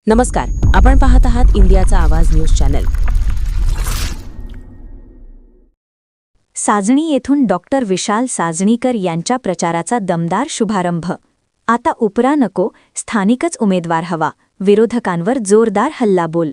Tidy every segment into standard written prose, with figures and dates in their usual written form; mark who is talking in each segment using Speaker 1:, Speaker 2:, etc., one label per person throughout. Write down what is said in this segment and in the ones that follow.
Speaker 1: नमस्कार, आपण पाहत आहात इंडियाचा आवाज न्यूज चॅनल.
Speaker 2: साजणी येथून डॉक्टर विशाल साजणीकर यांच्या प्रचाराचा दमदार शुभारंभ. आता उपरा नको, स्थानिकच उमेदवार हवा, विरोधकांवर जोरदार हल्लाबोल.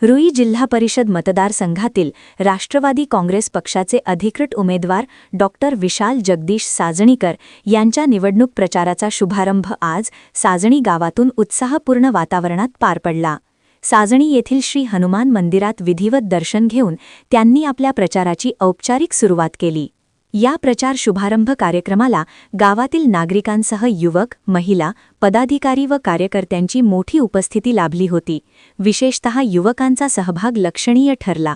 Speaker 2: रुई जिल्हा परिषद मतदारसंघातील राष्ट्रवादी काँग्रेस पक्षाचे अधिकृत उमेदवार डॉक्टर विशाल जगदीश साजणीकर यांच्या निवडणूक प्रचाराचा शुभारंभ आज साजणी गावातून उत्साहपूर्ण वातावरणात पार पडला. साजणी येथील श्री हनुमान मंदिरात विधिवत दर्शन घेऊन त्यांनी आपल्या प्रचाराची औपचारिक सुरुवात केली. या प्रचार शुभारंभ कार्यक्रमाला गावातील नागरिकांसह युवक, महिला, पदाधिकारी व कार्यकर्त्यांची मोठी उपस्थिती लाभली होती. विशेषतः युवकांचा सहभाग लक्षणीय ठरला.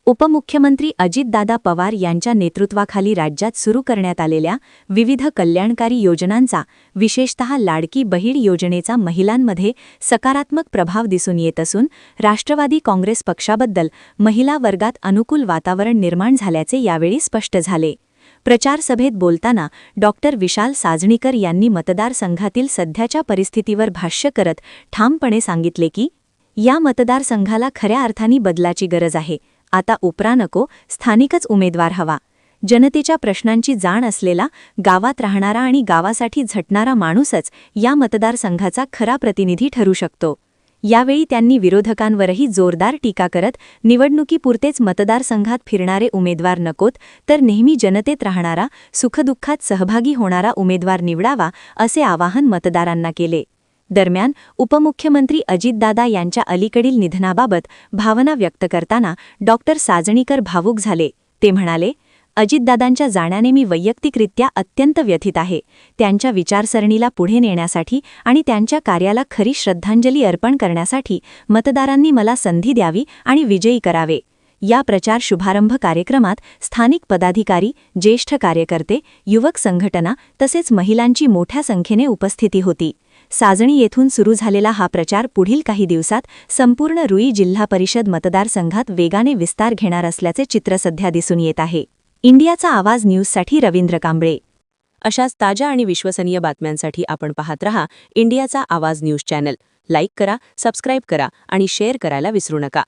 Speaker 2: उपमुख्यमंत्री अजितदादा पवार यांच्या नेतृत्वाखाली राज्यात सुरू करण्यात आलेल्या विविध कल्याणकारी योजनांचा, विशेषतः लाडकी बहीण योजनेचा महिलांमध्ये सकारात्मक प्रभाव दिसून येत असून राष्ट्रवादी काँग्रेस पक्षाबद्दल महिला वर्गात अनुकूल वातावरण निर्माण झाल्याचे यावेळी स्पष्ट झाले. प्रचार सभेत बोलताना डॉक्टर विशाल साजणीकर यांनी मतदारसंघातील सध्याच्या परिस्थितीवर भाष्य करत ठामपणे सांगितले की या मतदारसंघाला खऱ्या अर्थाने बदलाची गरज आहे. आता उपरा नको, स्थानिकच उमेदवार हवा. जनतेच्या प्रश्नांची जाण असलेला, गावात राहणारा आणि गावासाठी झटणारा माणूसच या मतदारसंघाचा खरा प्रतिनिधी ठरू शकतो. यावेळी त्यांनी विरोधकांवरही जोरदार टीका करत निवडणुकीपुरतेच मतदारसंघात फिरणारे उमेदवार नकोत, तर नेहमी जनतेत राहणारा, सुखदुःखात सहभागी होणारा उमेदवार निवडावा, असे आवाहन मतदारांना केले. दरम्यान उपमुख्यमंत्री अजितदादा यांच्या अलीकडील निधनाबाबत भावना व्यक्त करताना डॉक्टर साजणीकर भावूक झाले. ते म्हणाले, अजितदादांच्या जाण्याने मी वैयक्तिकरित्या अत्यंत व्यथित आहे. त्यांच्या विचारसरणीला पुढे नेण्यासाठी आणि त्यांच्या कार्याला खरी श्रद्धांजली अर्पण करण्यासाठी मतदारांनी मला संधी द्यावी आणि विजयी करावे. या प्रचार शुभारंभ कार्यक्रमात स्थानिक पदाधिकारी, ज्येष्ठ कार्यकर्ते, युवक संघटना तसेच महिलांची मोठ्या संख्येने उपस्थिती होती. साजणी येथून सुरू झालेला हा प्रचार पुढील काही दिवसात संपूर्ण रुई जिल्हा परिषद मतदारसंघात वेगाने विस्तार घेणार असल्याचे चित्र सध्या दिसून येत आहे. इंडियाचा आवाज न्यूजसाठी रवींद्र कांबळे.
Speaker 1: अशाच ताज्या आणि विश्वसनीय बातम्यांसाठी आपण पाहत रहा इंडियाचा आवाज न्यूज चॅनल. लाईक करा, सबस्क्राईब करा आणि शेअर करायला विसरू नका.